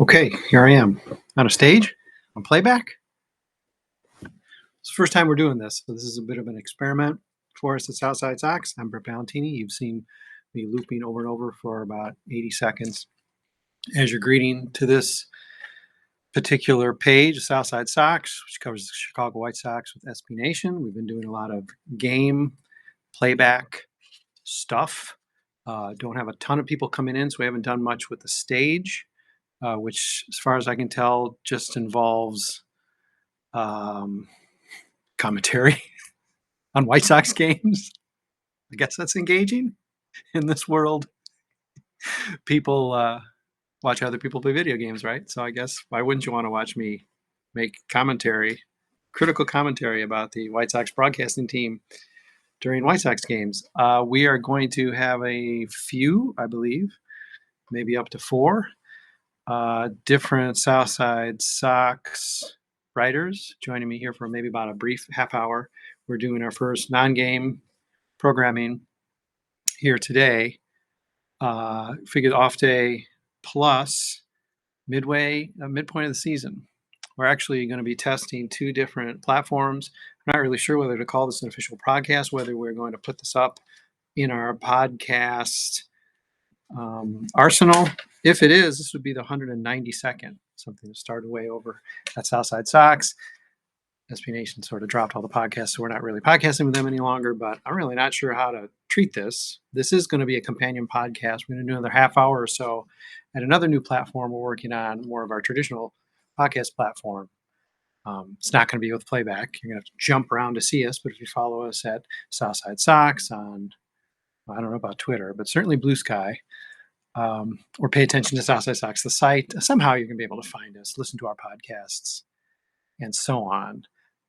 Okay, here I am on a stage on Playback. It's the first time we're doing this, so this is a bit of an experiment for us at South Side Sox. I'm Ballantini. You've seen me looping over and over for about 80 seconds as your greeting to this particular page, South Side Sox, which covers the Chicago White Sox with SB Nation. We've been doing a lot of game playback stuff. Don't have a ton of people coming in, so we haven't done much with the stage. Which, as far as I can tell, just involves commentary on White Sox games. I guess that's engaging in this world. People watch other people play video games, right? So I guess why wouldn't you want to watch me make critical commentary about the White Sox broadcasting team during White Sox games? We are going to have a few, I believe, maybe up to 4 different South Side Sox writers joining me here for maybe about a brief half hour. We're doing our first non-game programming here today. Figured off day plus midpoint of the season. We're actually going to be testing 2 different platforms. I'm not really sure whether to call this an official podcast, whether we're going to put this up in our podcast arsenal. If it is, this would be the 192nd, something that started way over at Southside Sox. SB Nation sort of dropped all the podcasts, so we're not really podcasting with them any longer, but I'm really not sure how to treat this. This is going to be a companion podcast. We're going to do another half hour or so at another new platform we're working on, more of our traditional podcast platform. It's not going to be with Playback. You're going to have to jump around to see us, but if you follow us at Southside Sox on, I don't know about Twitter, but certainly Blue Sky, or pay attention to Southside Sox, the site, somehow you're going to be able to find us, listen to our podcasts, and so on.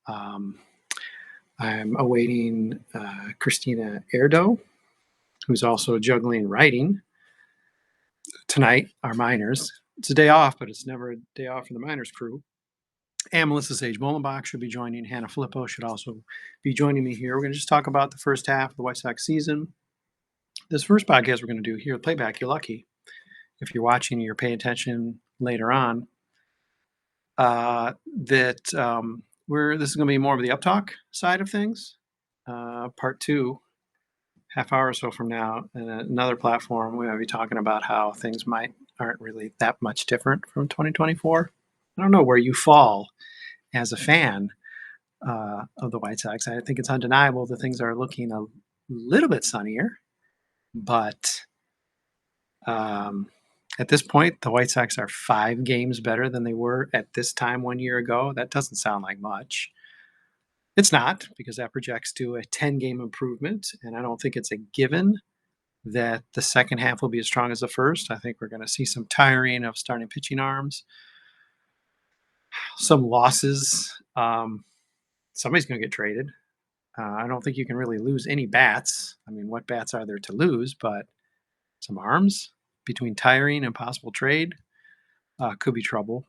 I'm awaiting Kristina Airdo, who's also juggling writing tonight, our minors. It's a day off, but it's never a day off for the minors crew. And Melissa Sage-Bollenbach should be joining. Hannah Filippo should also be joining me here. We're going to just talk about the first half of the White Sox season. This first podcast we're going to do here at Playback, you're lucky if you're watching, you're paying attention later on, this is going to be more of the uptalk side of things. Part 2, half hour or so from now, and another platform, we're going to be talking about how things aren't really that much different from 2024. I don't know where you fall as a fan of the White Sox. I think it's undeniable that things are looking a little bit sunnier, but at this point, the White Sox are 5 games better than they were at this time 1 year ago. That doesn't sound like much. It's not, because that projects to a 10-game improvement, and I don't think it's a given that the second half will be as strong as the first. I think we're going to see some tiring of starting pitching arms, some losses. Somebody's going to get traded. I don't think you can really lose any bats. I mean, what bats are there to lose? But some arms between tiring and possible trade could be trouble.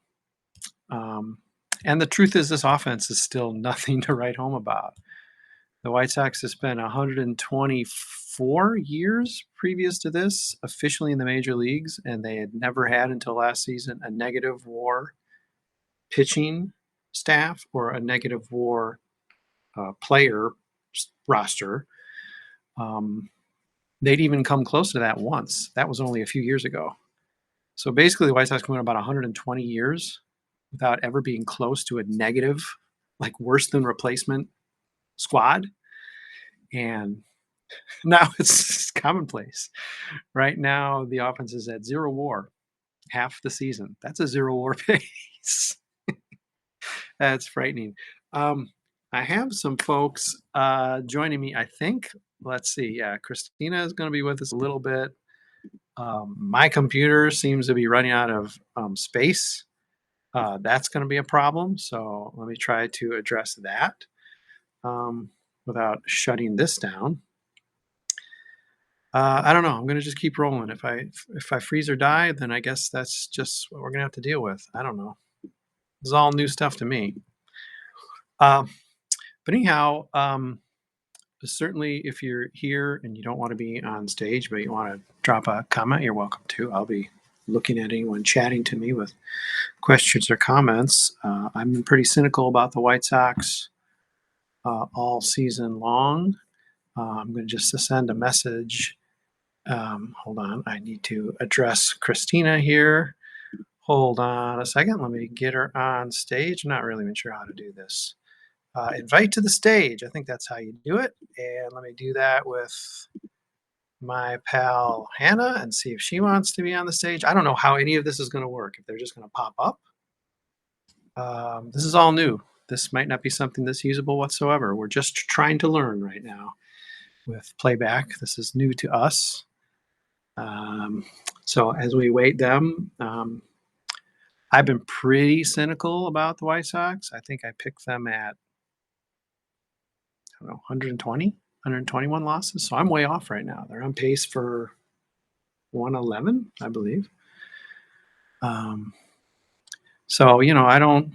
And the truth is, this offense is still nothing to write home about. The White Sox have spent 124 years previous to this officially in the major leagues, and they had never had until last season a negative WAR pitching staff or a negative WAR player roster. They'd even come close to that once. That was only a few years ago. So basically, the White Sox went about 120 years without ever being close to a negative, like worse than replacement squad. And now it's commonplace. Right now, the offense is at 0 WAR, half the season. That's a 0 WAR pace. That's frightening. I have some folks joining me, I think. Let's see. Yeah, Kristina is going to be with us a little bit. My computer seems to be running out of space. That's going to be a problem. So let me try to address that without shutting this down. I don't know. I'm going to just keep rolling. If I freeze or die, then I guess that's just what we're going to have to deal with. I don't know. This is all new stuff to me. But anyhow, certainly if you're here and you don't want to be on stage, but you want to drop a comment, you're welcome to. I'll be looking at anyone chatting to me with questions or comments. I've been pretty cynical about the White Sox all season long. I'm going to just send a message. Hold on. I need to address Kristina here. Hold on a second. Let me get her on stage. I'm not really even sure how to do this. Invite to the stage. I think that's how you do it. And let me do that with my pal Hannah and see if she wants to be on the stage. I don't know how any of this is going to work, if they're just going to pop up. This is all new. This might not be something that's usable whatsoever. We're just trying to learn right now with Playback. This is new to us. So as we wait them, I've been pretty cynical about the White Sox. I think I picked them at, I don't know, 120, 121 losses. So I'm way off right now. They're on pace for 111, I believe. So, I don't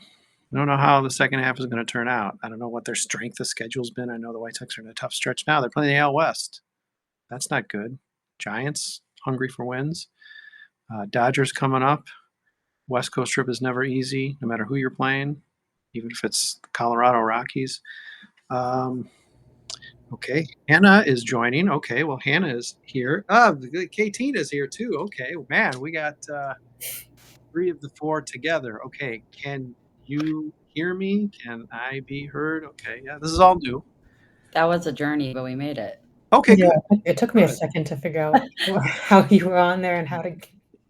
know how the second half is going to turn out. I don't know what their strength of schedule's been. I know the White Sox are in a tough stretch now. They're playing the AL West. That's not good. Giants hungry for wins. Dodgers coming up. West Coast trip is never easy, no matter who you're playing, even if it's the Colorado Rockies. Okay, Hannah is joining. Okay, well, Hannah is here. KT is here too. Okay, man, we got 3 of the 4 together. Okay, can you hear me? Can I be heard? Okay, yeah, this is all new. That was a journey, but we made it. Okay, Yeah, good. it took me a Good. second to figure out how you were on there and how to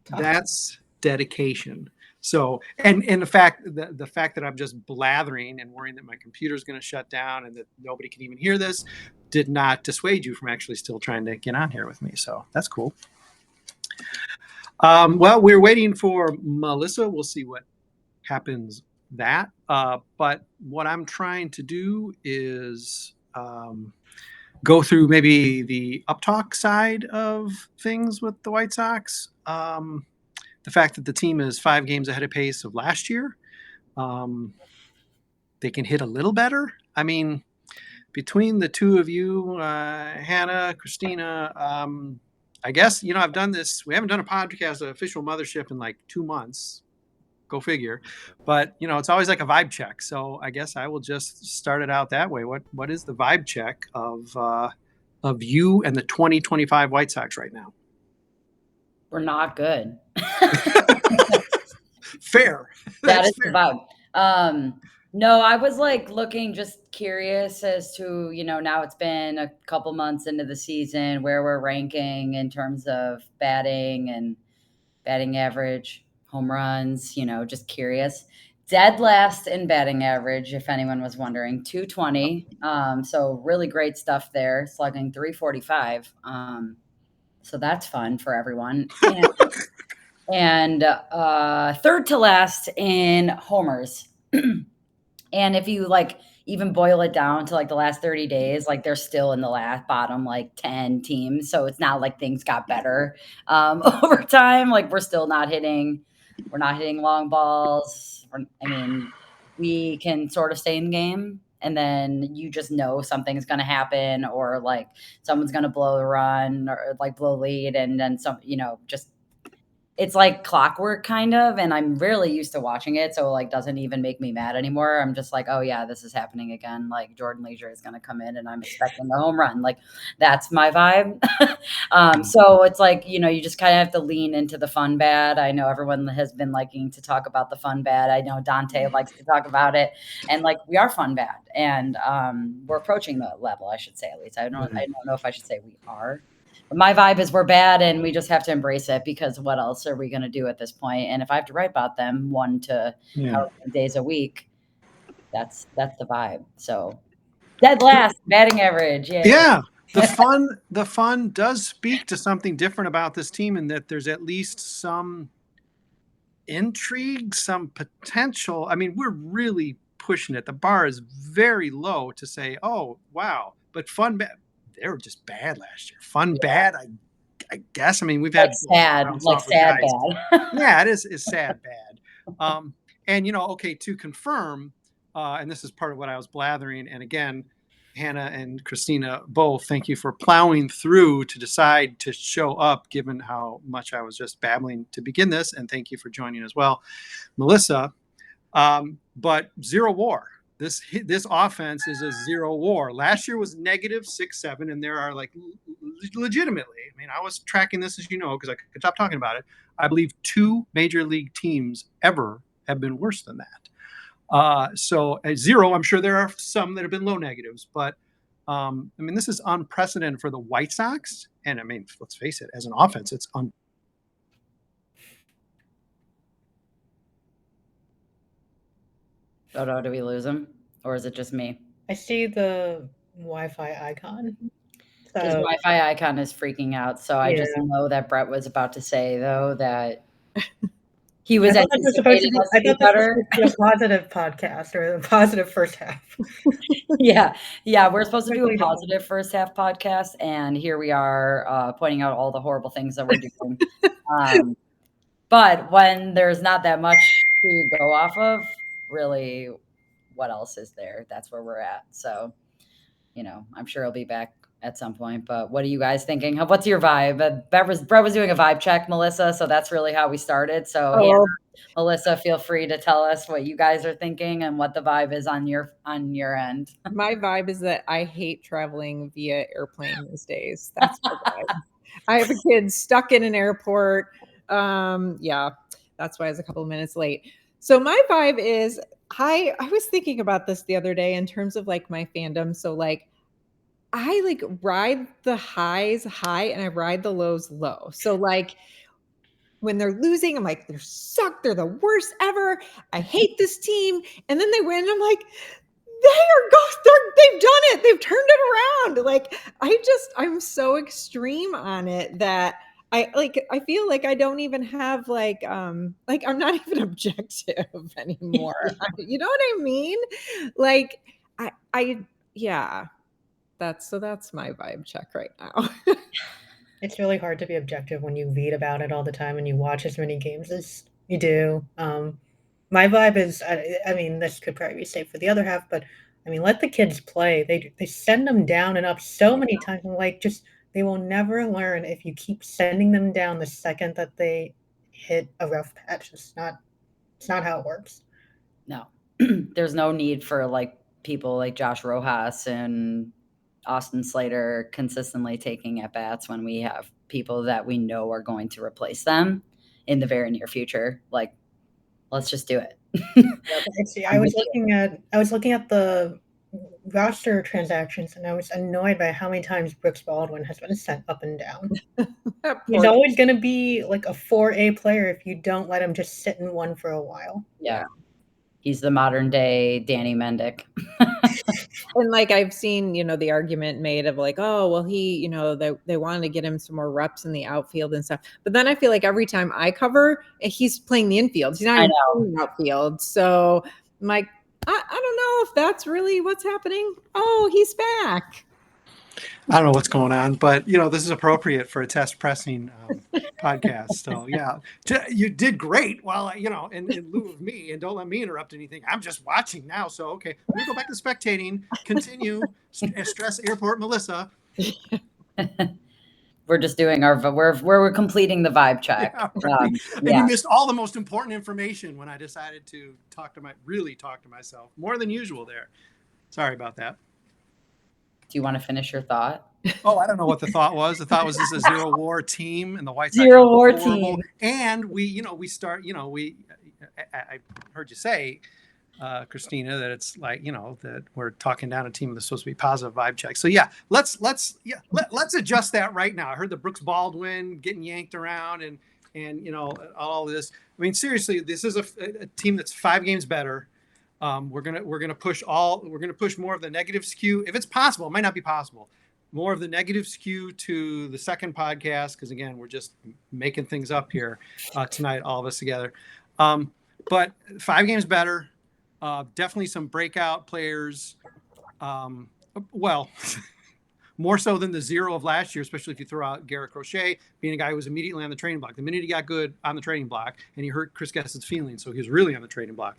talk. That's dedication. So, and the fact that I'm just blathering and worrying that my computer's going to shut down and that nobody can even hear this did not dissuade you from actually still trying to get on here with me. So that's cool. Well, we're waiting for Melissa. We'll see what happens that. But what I'm trying to do is go through maybe the uptalk side of things with the White Sox. The fact that the team is 5 games ahead of pace of last year. They can hit a little better. I mean, between the two of you, Hannah, Kristina, I guess, I've done this. We haven't done a podcast, official mothership, in like 2 months. Go figure. But, it's always like a vibe check. So I guess I will just start it out that way. What is the vibe check of you and the 2025 White Sox right now? We're not good. Fair. That is fair. the vibe. No, I was like looking, just curious as to, now it's been a couple months into the season where we're ranking in terms of batting and batting average, home runs, just curious. Dead last in batting average, if anyone was wondering, 220. So really great stuff there, slugging 345. So that's fun for everyone. And third to last in homers. And if you even boil it down to the last 30 days, they're still in the last bottom 10 teams. So it's not like things got better over time. We're not hitting long balls. We can sort of stay in the game, and then you just know something's going to happen, or someone's going to blow the run, or blow lead, and then just it's like clockwork kind of, and I'm really used to watching it, so it doesn't even make me mad anymore. I'm just like, oh yeah, this is happening again. Jordan Leisure is going to come in, and I'm expecting a home run. That's my vibe. So it's you just kind of have to lean into the fun bad. I know everyone has been liking to talk about the fun bad. I know Dante likes to talk about it, and we are fun bad, and we're approaching the level. I should say, at least I don't know if I should say we are. My vibe is we're bad and we just have to embrace it, because what else are we going to do at this point? And if I have to write about them 1 to however many days a week, that's the vibe. So dead last batting average. Yay. Yeah. The fun does speak to something different about this team, in that there's at least some intrigue, some potential. I mean, we're really pushing it. The bar is very low to say, oh, wow. But fun bad. They were just bad last year. Fun bad, I guess. I mean, we've had sad guys. bad. Yeah, it is sad bad. And okay, to confirm, and this is part of what I was blathering. And again, Hannah and Kristina both, thank you for plowing through to decide to show up, given how much I was just babbling to begin this. And thank you for joining as well, Melissa. But zero WAR. This offense is a zero WAR. Last year was -6-7, and there are like legitimately. I mean, I was tracking this, as you know, because I could stop talking about it. I believe 2 major league teams ever have been worse than that. So at 0, I'm sure there are some that have been low negatives, but I mean, this is unprecedented for the White Sox. And I mean, let's face it, as an offense, it's Oh no, did we lose him? Or is it just me? I see the Wi-Fi icon. His So Wi-Fi icon is freaking out. So I just Yeah. know that Brett was about to say, though, that he was I thought this was supposed to anticipating be, us I to be thought this was better. supposed to be a positive podcast or a positive first half. Yeah. We're supposed to do a Quickly done. positive first half podcast, and here we are pointing out all the horrible things that we're doing. But when there's not that much to go off of, really, what else is there? That's where we're at. So, I'm sure he'll be back at some point. But what are you guys thinking? What's your vibe? Brett was doing a vibe check, Melissa. So that's really how we started. So Hannah, Melissa, feel free to tell us what you guys are thinking and what the vibe is on your end. My vibe is that I hate traveling via airplane these days. That's my vibe. I have a kid stuck in an airport. Yeah, that's why I was a couple of minutes late. So my vibe is I was thinking about this the other day in terms of like my fandom. So like I like ride the highs high and I ride the lows low. So like when they're losing, I'm like, they're suck, they're the worst ever. I hate this team. And then they win, and I'm like, they've done it. They've turned it around. Like I'm so extreme on it that I feel like I don't even have like I'm not even objective anymore. You know what I mean? Like yeah. That's my vibe check right now. It's really hard to be objective when you read about it all the time and you watch as many games as you do. My vibe is, I mean, this could probably be safe for the other half, but I mean, let the kids play. They send them down and up so many times. And like, just they will never learn if you keep sending them down the second that they hit a rough patch. It's not how it works. No, there's no need for like people like Josh Rojas and Austin Slater consistently taking at bats when we have people that we know are going to replace them in the very near future. Like, let's just do it. I was looking at the roster transactions, and I was annoyed by how many times Brooks Baldwin has been sent up and down. He's always going to be like a 4A player if you don't let him just sit in one for a while. Yeah. He's the modern day Danny Mendick. And like I've seen, the argument made of like, oh, well, he, they wanted to get him some more reps in the outfield and stuff. But then I feel like every time I cover, he's playing the infield. He's not even playing the outfield. So I'm like, I don't know if that's really what's happening. Oh, he's back. I don't know what's going on, but this is appropriate for a test pressing podcast. So yeah, you did great. Well, in lieu of me, and don't let me interrupt anything. I'm just watching now. So okay, let me go back to spectating. Continue. Stress airport, Melissa. We're just doing we're completing the vibe check. Yeah, right. And you missed all the most important information when I decided to really talk to myself more than usual there. Sorry about that. Do you want to finish your thought? Oh, I don't know what the thought was. The thought was this is a zero WAR team, and the White Sox zero WAR team. And we start. I heard you say, Kristina, that it's like that we're talking down a team that's supposed to be positive vibe check. So yeah, let's adjust that right now. I heard the Brooks Baldwin getting yanked around and all this. I mean, seriously, this is a team that's 5 games better. We're gonna push more of the negative skew if it's possible. It might not be possible. More of the negative skew to the second podcast because again we're just making things up here tonight, all of us together. But 5 games better. Definitely some breakout players. Well, more so than the 0 of last year, especially if you throw out Garrett Crochet being a guy who was immediately on the trading block. The minute he got good on the trading block, and he hurt Chris Guess's feelings, so he was really on the trading block.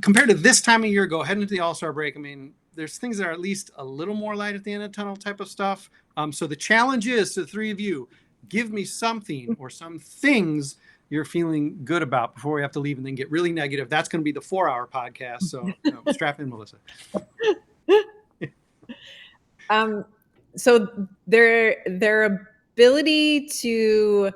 Compared to this time of year ago, heading into the All-Star break, I mean, there's things that are at least a little more light at the end of the tunnel type of stuff. So the challenge is to the three of you, give me something or some things you're feeling good about before we have to leave and then get really negative. That's going to be the 4-hour podcast. So strap in, Melissa. So their ability to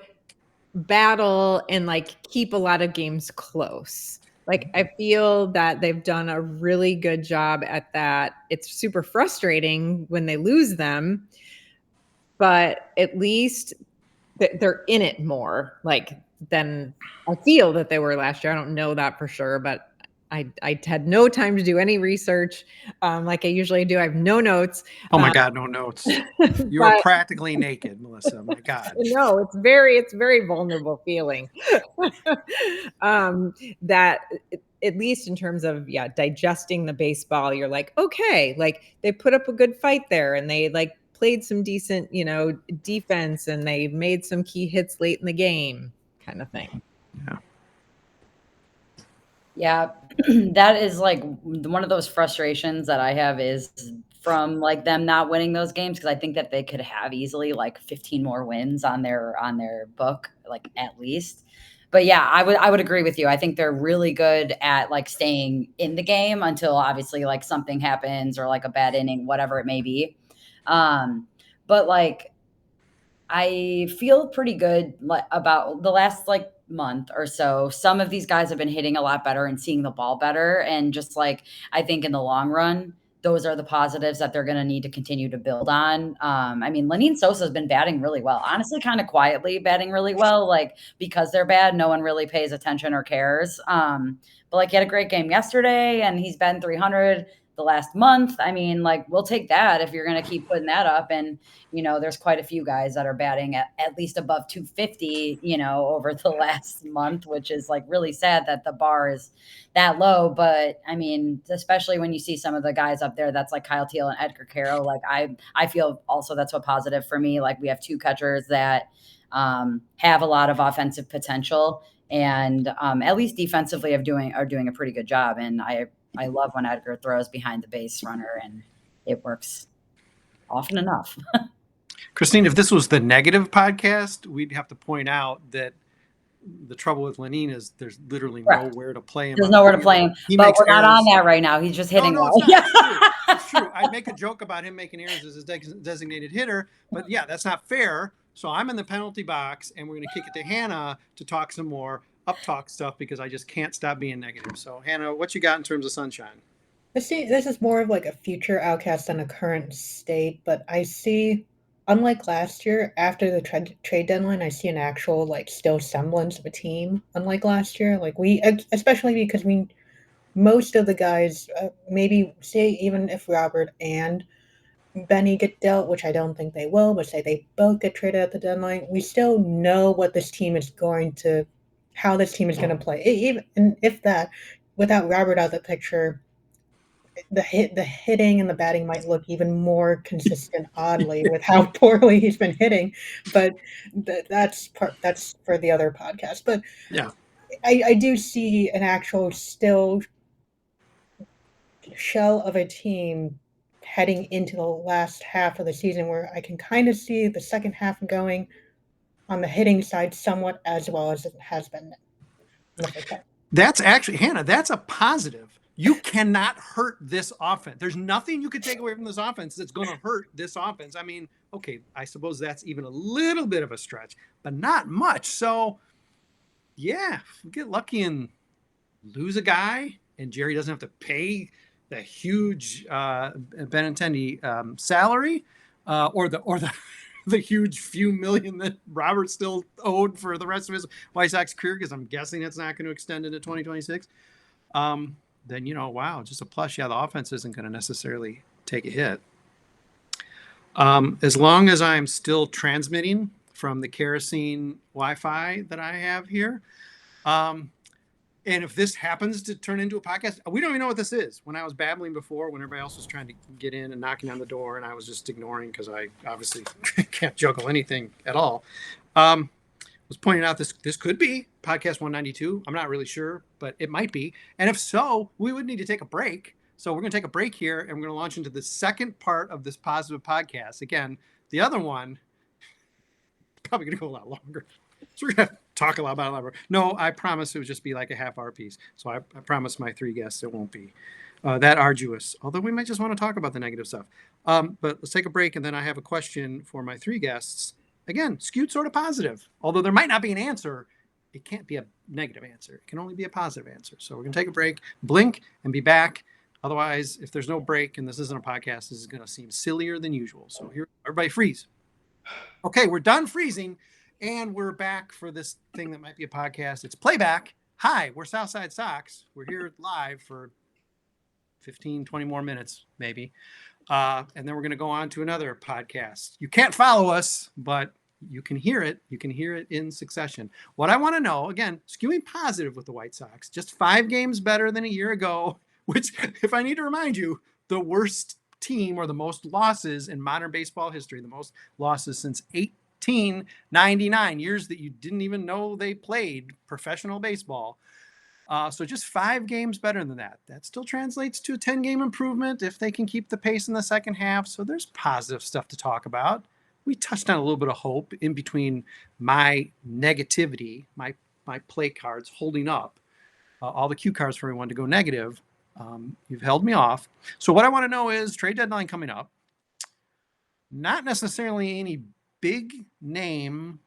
battle and like keep a lot of games close. Like I feel that they've done a really good job at that. It's super frustrating when they lose them, but at least they're in it more like than I feel that they were last year. I don't know that for sure, but I had no time to do any research like I usually do. I have no notes. Oh my God, no notes. You are practically naked, Melissa. My God. No, it's very vulnerable feeling. That at least in terms of digesting the baseball, you're like, okay, like they put up a good fight there and they like played some decent, defense and they made some key hits late in the game kind of thing. Yeah. Yeah, that is like one of those frustrations that I have is from like them not winning those games because I think that they could have easily like 15 more wins on their book, like at least. But yeah, I would agree with you. I think they're really good at like staying in the game until obviously like something happens or like a bad inning, whatever it may be. But like I feel pretty good about the last like month or so. Some of these guys have been hitting a lot better and seeing the ball better. And just like, I think in the long run, those are the positives that they're going to need to continue to build on. I mean, Lenyn Sosa has been batting really well, honestly, kind of quietly batting really well. Like because they're bad, no one really pays attention or cares. But like he had a great game yesterday and he's been 300 the last month. I mean, like we'll take that if you're going to keep putting that up. And, there's quite a few guys that are batting at least above 250, over the last month, which is like really sad that the bar is that low. But I mean, especially when you see some of the guys up there, that's like Kyle Teal and Edgar Caro. Like I feel also that's a positive for me. Like we have two catchers that have a lot of offensive potential and at least defensively are doing a pretty good job. And I love when Edgar throws behind the base runner and it works often enough. Christine, if this was the negative podcast, we'd have to point out that the trouble with Lenyn is there's literally nowhere to play him. There's nowhere to play him. But we're not on that right now. He's just hitting well. It's true. I'd make a joke about him making errors as his designated hitter, but yeah, that's not fair. So I'm in the penalty box and we're going to kick it to Hannah to talk some more up-talk stuff because I just can't stop being negative. So Hannah, what you got in terms of sunshine? This is more of like a future outcast than a current state, but I see, unlike last year, after the trade deadline, I see an actual like still semblance of a team. Unlike last year, like especially because most of the guys, maybe say even if Robert and Benny get dealt, which I don't think they will, but say they both get traded at the deadline, we still know what this team is how this team is going to play. Even if that, without Robert out of the picture, the hitting and the batting might look even more consistent, oddly, with how poorly he's been hitting. But that's for the other podcast. But yeah, I do see an actual still shell of a team heading into the last half of the season where I can kind of see the second half going on the hitting side somewhat as well as it has been. That's actually, Hannah, that's a positive. You cannot hurt this offense. There's nothing you could take away from this offense that's going to hurt this offense. I mean, okay, I suppose that's even a little bit of a stretch, but not much. So, yeah, if we get lucky and lose a guy and Jerry doesn't have to pay the huge Ballantini salary or the huge few million that Robert still owed for the rest of his White Sox career, because I'm guessing it's not going to extend into 2026. Then, wow, just a plus. Yeah, the offense isn't going to necessarily take a hit. As long as I'm still transmitting from the kerosene Wi-Fi that I have here, and if this happens to turn into a podcast, we don't even know what this is. When I was babbling before, when everybody else was trying to get in and knocking on the door, and I was just ignoring because I obviously can't juggle anything at all, was pointing out this could be podcast 192. I'm not really sure, but it might be. And if so, we would need to take a break. So we're going to take a break here, and we're going to launch into the second part of this positive podcast. Again, the other one probably going to go a lot longer. So we're going to talk a lot about it a lot more. No, I promise it would just be like a half-hour piece. So I promise my 3 guests it won't be that arduous, although we might just want to talk about the negative stuff. But let's take a break, and then I have a question for my 3 guests. Again, skewed sort of positive. Although there might not be an answer, it can't be a negative answer. It can only be a positive answer. So we're going to take a break, blink, and be back. Otherwise, if there's no break and this isn't a podcast, this is going to seem sillier than usual. So here, everybody freeze. Okay, we're done freezing, and we're back for this thing that might be a podcast. It's Playback. Hi, we're South Side Sox. We're here live for 15, 20 more minutes, maybe. And then we're going to go on to another podcast. You can't follow us, but you can hear it. You can hear it in succession. What I want to know, again, skewing positive with the White Sox, just 5 games better than a year ago, which, if I need to remind you, the worst team or the most losses in modern baseball history, the most losses since 1899, years that you didn't even know they played professional baseball. So just 5 games better than that. That still translates to a 10-game improvement if they can keep the pace in the second half. So there's positive stuff to talk about. We touched on a little bit of hope in between my negativity, my play cards holding up, all the cue cards for everyone to go negative. You've held me off. So what I want to know is trade deadline coming up. Not necessarily any big name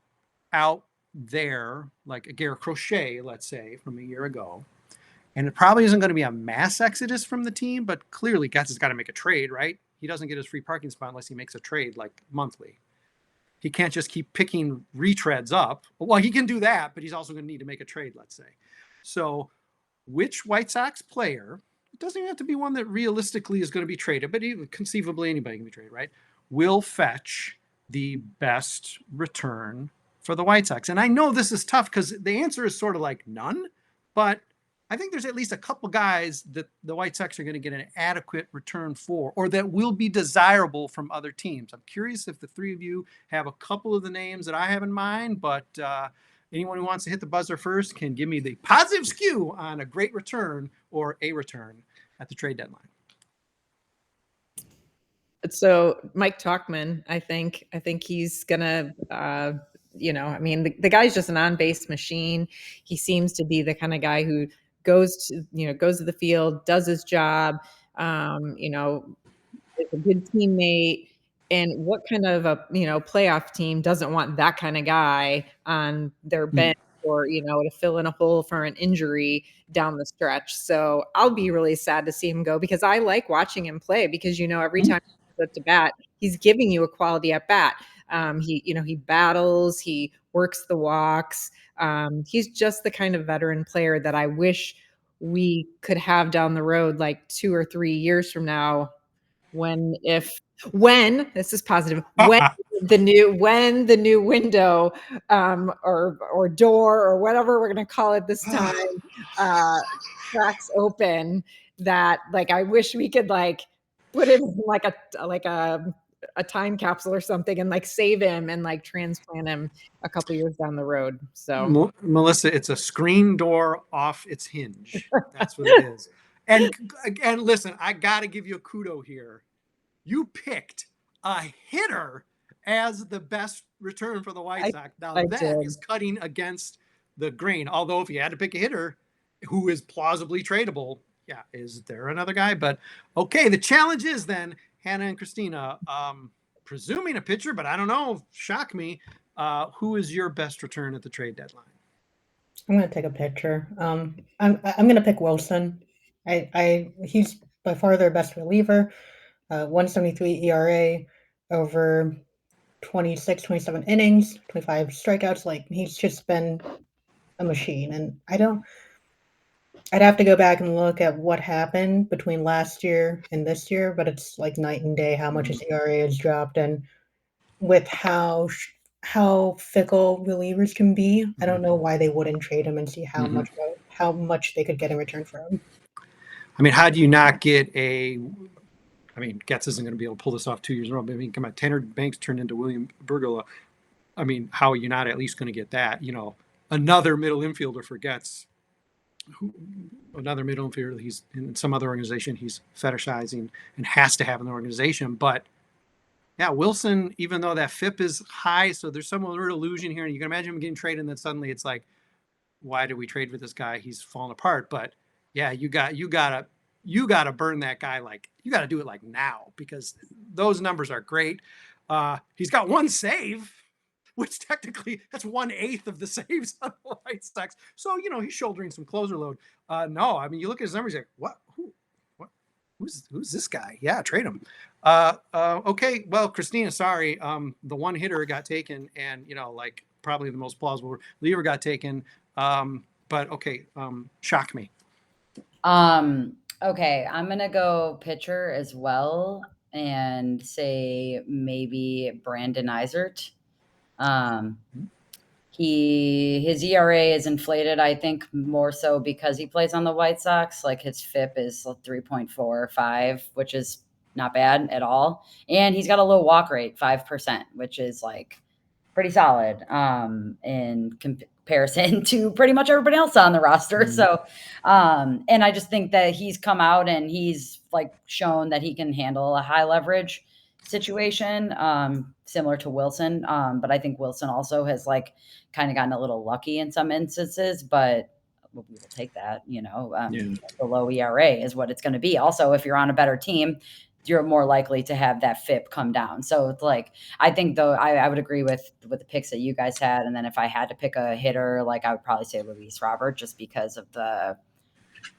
out there, like a Garrett Crochet, let's say, from a year ago. And it probably isn't going to be a mass exodus from the team, but clearly Getz has got to make a trade, right? He doesn't get his free parking spot unless he makes a trade like monthly. He can't just keep picking retreads up. Well, he can do that, but he's also going to need to make a trade, let's say. So which White Sox player, it doesn't even have to be one that realistically is going to be traded, but conceivably anybody can be traded, right, will fetch the best return for the White Sox? And I know this is tough because the answer is sort of like none, but I think there's at least a couple guys that the White Sox are going to get an adequate return for, or that will be desirable from other teams. I'm curious if the 3 of you have a couple of the names that I have in mind, but anyone who wants to hit the buzzer first can give me the positive skew on a great return or a return at the trade deadline. So Mike Talkman, I think he's gonna, I mean, the guy's just an on-base machine. He seems to be the kind of guy who goes to the field, does his job, is a good teammate. And what kind of a playoff team doesn't want that kind of guy on their bench or to fill in a hole for an injury down the stretch? So I'll be really sad to see him go because I like watching him play because every time he goes to bat, he's giving you a quality at bat. He battles, he works the walks. He's just the kind of veteran player that I wish we could have down the road, like 2 or 3 years from now, when this is positive, when the new window or door or whatever we're going to call it this time cracks open, that like I wish we could like put him in like a time capsule or something and like save him and like transplant him a couple years down the road. So Melissa, it's a screen door off its hinge. That's what it is. And listen, I got to give you a kudo here. You picked a hitter as the best return for the White Sox. Now that is cutting against the grain. Although if you had to pick a hitter who is plausibly tradable, yeah, is there another guy? But okay, the challenge is then, Hannah and Kristina, presuming a pitcher, but I don't know, shock me. Who is your best return at the trade deadline? I'm going to take a pitcher. I'm going to pick Wilson. He's by far their best reliever. 173 ERA over 26, 27 innings, 25 strikeouts. Like, he's just been a machine. And I'd have to go back and look at what happened between last year and this year, but it's like night and day how much his ERA has dropped. And with how fickle relievers can be, I don't know why they wouldn't trade him and see how much they could get in return for him. I mean, how do you not get Getz isn't going to be able to pull this off 2 years in a row. But I mean, come on, Tanner Banks turned into William Bergola. I mean, how are you not at least going to get that? Another middle infielder for Getz another middle infielder he's in some other organization he's fetishizing and has to have in the organization. But yeah, Wilson, even though that FIP is high, so there's some weird illusion here, and you can imagine him getting traded, and then suddenly it's like, why did we trade for this guy? He's falling apart. But yeah, you gotta burn that guy. Like, you gotta do it like now, because those numbers are great. He's got one save, which technically that's 1/8 of the saves on the White Sox. So, he's shouldering some closer load. No, I mean, you look at his numbers, like, what? Who's this guy? Yeah, trade him. Okay, well, Kristina, sorry. The one hitter got taken, and like probably the most plausible reliever got taken. But okay, shock me. Okay, I'm gonna go pitcher as well and say maybe Brandon Eisert. His ERA is inflated, I think, more so because he plays on the White Sox. Like, his FIP is 3.45, which is not bad at all. And he's got a low walk rate, 5%, which is like pretty solid in comparison to pretty much everybody else on the roster. Mhm. So, and I just think that he's come out and he's like shown that he can handle a high leverage situation, similar to Wilson. But I think Wilson also has like kind of gotten a little lucky in some instances, but we will take that, Yeah. the low ERA is what it's going to be. Also, if you're on a better team, you're more likely to have that FIP come down. So it's like, I think though, I would agree with the picks that you guys had. And then if I had to pick a hitter, like, I would probably say Luis Robert, just because of the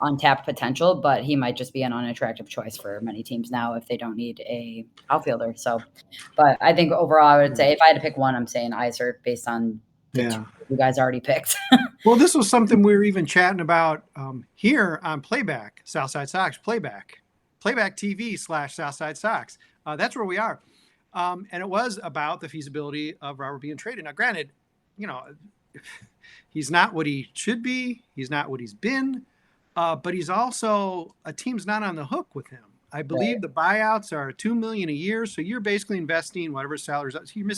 untapped potential, but he might just be an unattractive choice for many teams now if they don't need a outfielder. So, but I think overall, I would say if I had to pick one, I'm saying Eisert based on the two you guys already picked. Well, this was something we were even chatting about here on Playback, South Side Sox, Playback TV / South Side Sox. That's where we are. And it was about the feasibility of Robert being traded. Now, granted, he's not what he should be. He's not what he's been. But he's also, a team's not on the hook with him. I believe the buyouts are $2 million a year. So you're basically investing whatever salaries. You're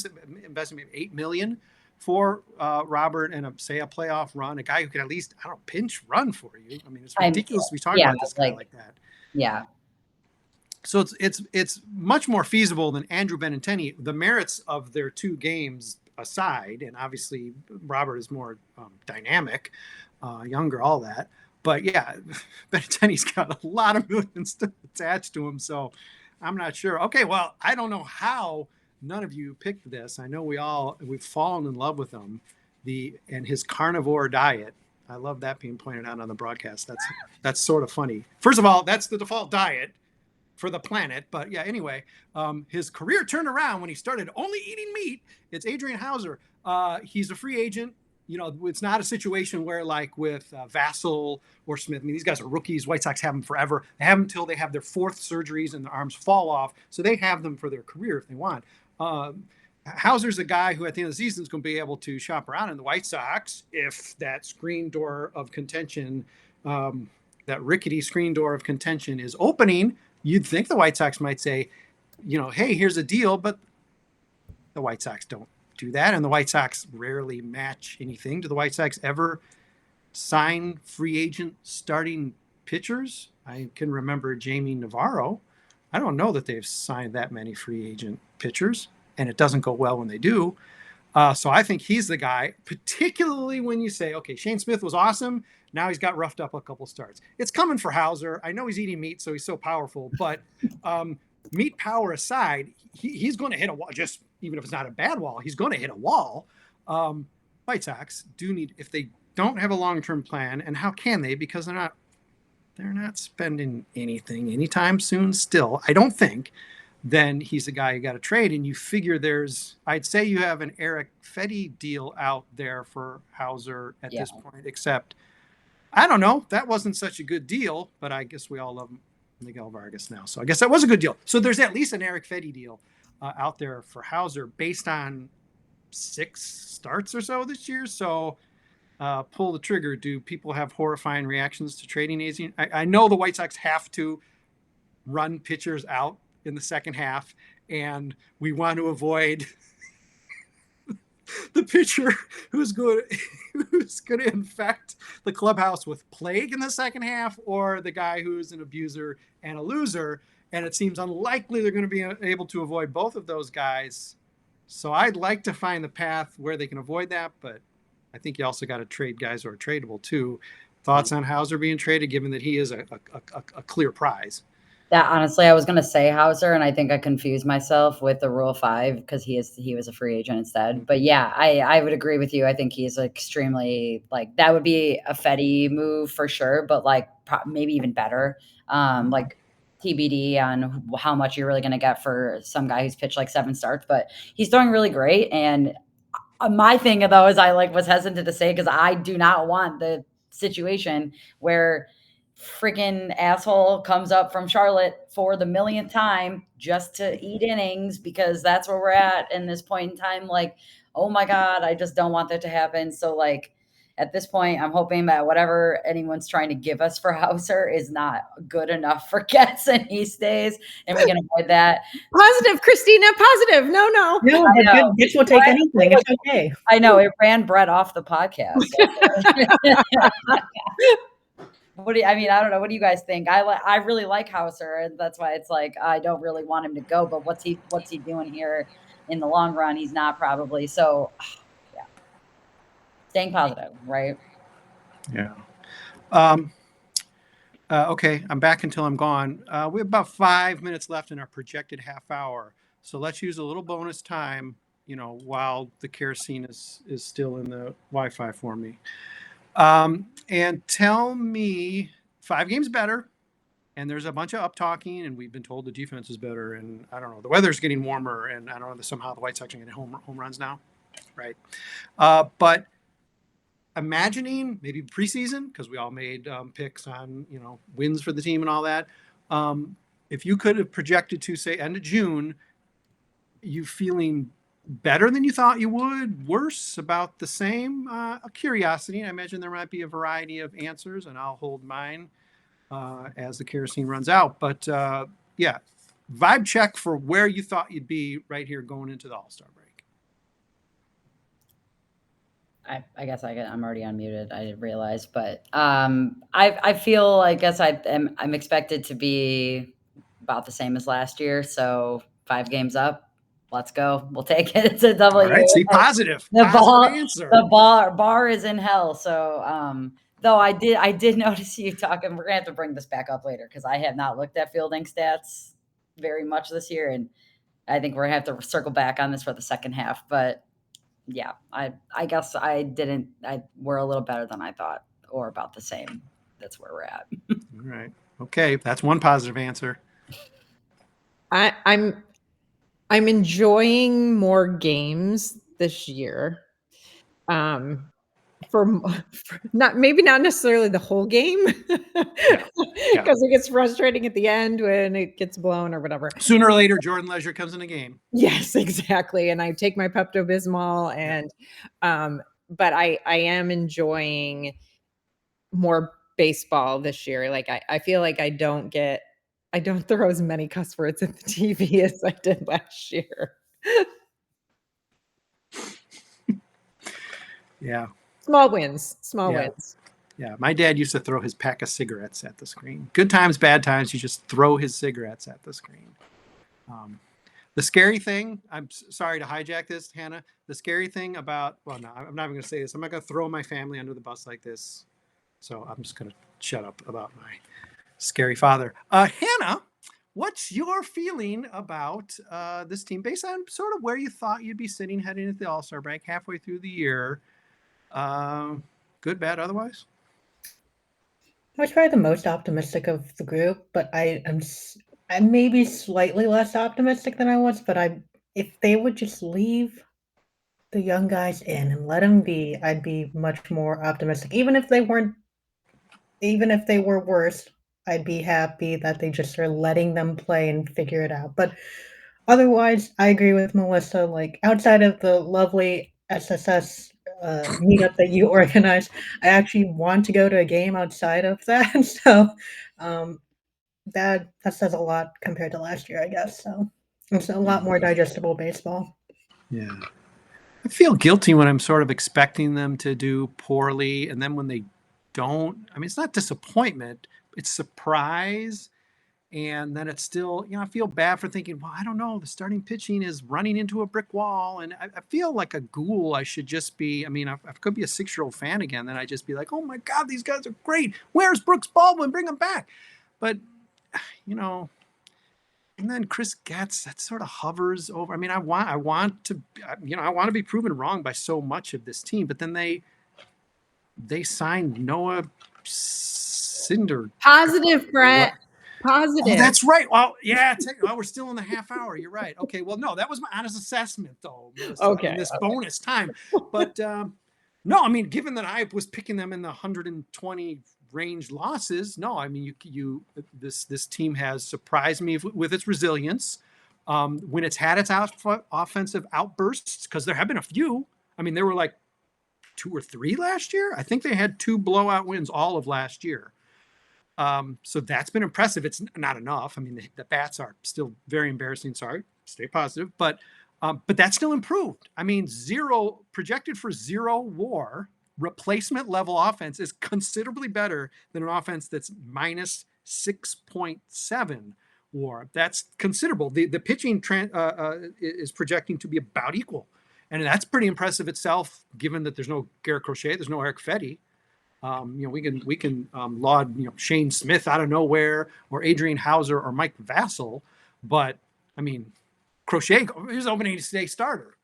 investing maybe $8 million for Robert and say a playoff run, a guy who could at least, pinch run for you. I mean, it's ridiculous to be talking about this guy like that. Yeah. So it's much more feasible than Andrew Benintendi. The merits of their two games aside, and obviously Robert is more dynamic, younger, all that. But yeah, Benintendi's got a lot of millions attached to him, so I'm not sure. Okay, well, I don't know how none of you picked this. I know we've fallen in love with him, and his carnivore diet. I love that being pointed out on the broadcast. That's sort of funny. First of all, that's the default diet for the planet. But yeah, anyway, his career turned around when he started only eating meat. It's Adrian Hauser. He's a free agent. It's not a situation where like with Vassell or Smith. I mean, these guys are rookies. White Sox have them forever. They have them until they have their fourth surgeries and their arms fall off. So they have them for their career if they want. Hauser's a guy who at the end of the season is going to be able to shop around in the White Sox if that screen door of contention, that rickety screen door of contention is opening. You'd think the White Sox might say, hey, here's a deal, but the White Sox don't do that, and the White Sox rarely match anything. Do the White Sox ever sign free agent starting pitchers? I can remember Jamie Navarro. I don't know that they've signed that many free agent pitchers, and it doesn't go well when they do. So I think he's the guy, particularly when you say, okay, Shane Smith was awesome. Now he's got roughed up a couple starts. It's coming for Hauser. I know he's eating meat, so he's so powerful, but meat power aside, he's going to hit a wall. Just even if it's not a bad wall, he's going to hit a wall. White Sox do need, if they don't have a long-term plan, and how can they? Because they're not spending anything anytime soon still, I don't think. Then he's the guy you got to trade. And you figure I'd say you have an Eric Fetty deal out there for Hauser at this point, except, I don't know, that wasn't such a good deal, but I guess we all love Miguel Vargas now. So I guess that was a good deal. So there's at least an Eric Fetty deal out there for Hauser based on 6 starts or so this year. So pull the trigger. Do people have horrifying reactions to trading Adrian? I know the White Sox have to run pitchers out in the second half, and we want to avoid the pitcher who's going to infect the clubhouse with plague in the second half, or the guy who's an abuser and a loser. And it seems unlikely they're going to be able to avoid both of those guys. So I'd like to find the path where they can avoid that, but I think you also got to trade guys who are tradable too. Thoughts on Hauser being traded, given that he is a clear prize? Yeah, honestly, I was going to say Hauser, and I think I confused myself with the Rule 5 because he was a free agent instead. But yeah, I would agree with you. I think he's extremely, like, that would be a Fetty move for sure, but like maybe even better. Like TBD on how much you're really going to get for some guy who's pitched like 7 starts, but he's throwing really great. And my thing though is I was hesitant to say because I do not want the situation where freaking asshole comes up from Charlotte for the millionth time just to eat innings because that's where we're at in this point in time. Like, oh my God, I just don't want that to happen. So like at this point, I'm hoping that whatever anyone's trying to give us for Hauser is not good enough for Getz and he stays and we can avoid that. Positive, Kristina, positive. No. No, but Getz will take anything. It's okay. I know it ran Brett off the podcast. I don't know. What do you guys think? I really like Hauser, and that's why it's like I don't really want him to go. But what's he doing here in the long run? He's not probably. So, yeah, staying positive, right? Yeah. Okay, I'm back until I'm gone. We have about 5 minutes left in our projected half hour, so let's use a little bonus time. While the kerosene is still in the Wi-Fi for me. And tell me 5 games better, and there's a bunch of up talking, and we've been told the defense is better, and I don't know, the weather's getting warmer, and I don't know, somehow the White Sox are getting home runs now, right? But imagining maybe preseason, because we all made picks on wins for the team and all that. If you could have projected to say end of June, you feeling better than you thought you would, worse, about the same? A curiosity. I imagine there might be a variety of answers, and I'll hold mine as the kerosene runs out. But yeah, vibe check for where you thought you'd be right here going into the All-Star break. I guess I'm already unmuted. I didn't realize, but I feel I guess I'm expected to be about the same as last year. So 5 games up. Let's go. We'll take it. It's a W. All right, see, positive. The answer. The bar is in hell. So though I did notice you talking. We're gonna have to bring this back up later because I have not looked at fielding stats very much this year, and I think we're gonna have to circle back on this for the second half. But yeah, I guess we're a little better than I thought, or about the same. That's where we're at. All right. Okay, that's one positive answer. I'm enjoying more games this year. For not necessarily the whole game, because it gets frustrating at the end when it gets blown or whatever. Sooner or later, Jordan Leisure comes in the game. Yes, exactly. And I take my Pepto-Bismol, and but I am enjoying more baseball this year. Like I feel like I don't throw as many cuss words at the TV as I did last year. Yeah. Small wins. Yeah, my dad used to throw his pack of cigarettes at the screen. Good times, bad times, you just throw his cigarettes at the screen. The scary thing, I'm sorry to hijack this, Hannah. The scary thing about, well, no, I'm not even going to say this. I'm not going to throw my family under the bus like this. So I'm just going to shut up about my scary father. Hannah, what's your feeling about this team based on sort of where you thought you'd be sitting heading into the All-Star break halfway through the year? Good, bad, otherwise? I was probably the most optimistic of the group, but I'm maybe slightly less optimistic than I was. But if they would just leave the young guys in and let them be, I'd be much more optimistic. Even if they were worse, I'd be happy that they just are letting them play and figure it out. But otherwise, I agree with Melissa. Like, outside of the lovely SSS meetup that you organized, I actually want to go to a game outside of that. So that says a lot compared to last year, I guess. So it's a lot more digestible baseball. Yeah. I feel guilty when I'm sort of expecting them to do poorly, and then when they don't, I mean, it's not disappointment, it's surprise. And then it's still, I feel bad for thinking, well, I don't know, the starting pitching is running into a brick wall. And I feel like a ghoul. I should just be, I mean, I could be a 6-year-old fan again. Then I just be like, oh my God, these guys are great. Where's Brooks Baldwin? Bring him back. But, and then Chris Getz, that sort of hovers over. I mean, I want to be proven wrong by so much of this team, but then they signed Noah Cinder. Positive, Brett. Positive. Oh, that's right. Well, yeah. We're still in the half hour. You're right. Okay. Well, no, that was my honest assessment, though. In this bonus time. But no, I mean, given that I was picking them in the 120 range losses, no, I mean, this team has surprised me with its resilience. When it's had its offensive outbursts, because there have been a few. I mean, there were like 2 or 3 last year. I think they had 2 blowout wins all of last year. So that's been impressive. It's not enough. I mean, the bats are still very embarrassing. Sorry, stay positive, but that's still improved. I mean, projected for 0 WAR, replacement level offense is considerably better than an offense that's minus 6.7 WAR. That's considerable. The pitching is projecting to be about equal, and that's pretty impressive itself, given that there's no Garrett Crochet, there's no Eric Fetty. We can laud Shane Smith out of nowhere, or Adrian Hauser, or Mike Vassell, but I mean, Crochet, he was opening day starter,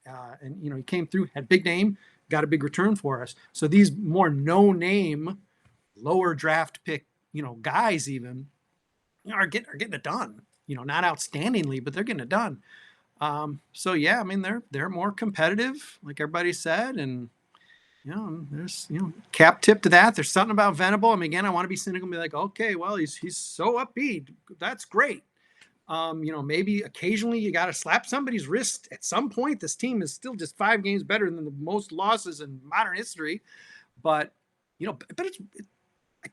and he came through, had big name, got a big return for us. So these more no name, lower draft pick guys even are getting it done. Not outstandingly, but they're getting it done. So yeah, I mean they're more competitive, like everybody said, and. There's cap tip to that. There's something about Venable. I mean, again, I want to be cynical and be like, okay, well, he's so upbeat. That's great. Maybe occasionally you got to slap somebody's wrist at some point. This team is still just 5 games better than the most losses in modern history. But, I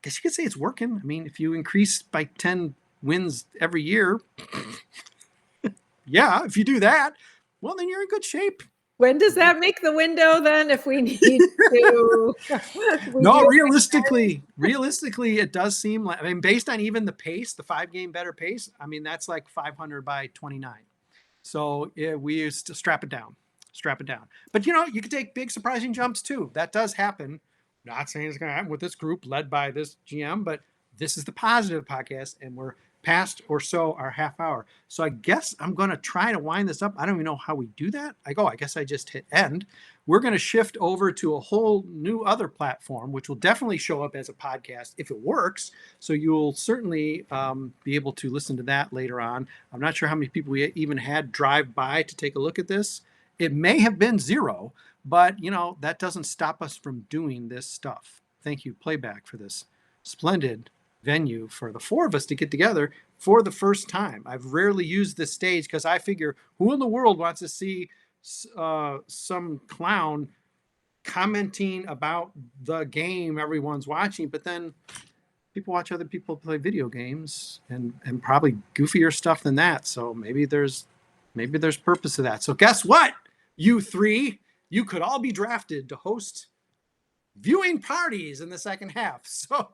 guess you could say it's working. I mean, if you increase by 10 wins every year, yeah, if you do that, well, then you're in good shape. When does that make the window then, if we need to? No, realistically, it does seem like, I mean, based on even the pace, the 5-game better pace, I mean, that's like 500 by 29. So we used to strap it down. But, you can take big surprising jumps too. That does happen. Not saying it's going to happen with this group led by this GM, but this is the positive podcast, and we're past or so our half hour. So I guess I'm going to try to wind this up. I don't even know how we do that. I guess I just hit end. We're going to shift over to a whole new other platform, which will definitely show up as a podcast if it works. So you'll certainly be able to listen to that later on. I'm not sure how many people we even had drive by to take a look at this. It may have been 0, but that doesn't stop us from doing this stuff. Thank you, Playback, for this splendid venue for the 4 of us to get together for the first time. I've rarely used this stage because I figure, who in the world wants to see some clown commenting about the game everyone's watching? But then people watch other people play video games and probably goofier stuff than that. So maybe there's purpose to that. So guess what, you 3, you could all be drafted to host viewing parties in the second half. So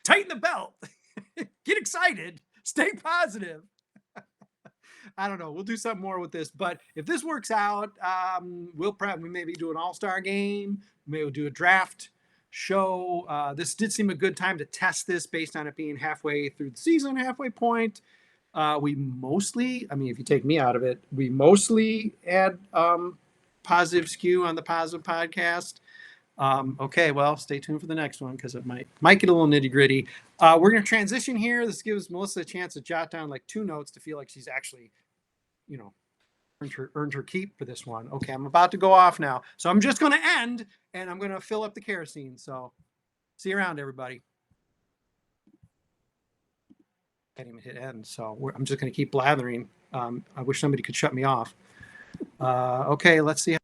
tighten the belt, get excited, stay positive. I don't know. We'll do something more with this, but if this works out, we maybe do an all-star game. Maybe we'll do a draft show. This did seem a good time to test this based on it being halfway through the season, halfway point. We mostly, I mean, if you take me out of it, we mostly add positive skew on the positive podcast. Okay, well, stay tuned for the next one because it might get a little nitty gritty. We're going to transition here. This gives Melissa a chance to jot down like 2 notes to feel like she's actually, earned her keep for this one. Okay, I'm about to go off now. So I'm just going to end and I'm going to fill up the kerosene. So see you around, everybody. Can't even hit end. So I'm just going to keep blathering. I wish somebody could shut me off. Okay, let's see.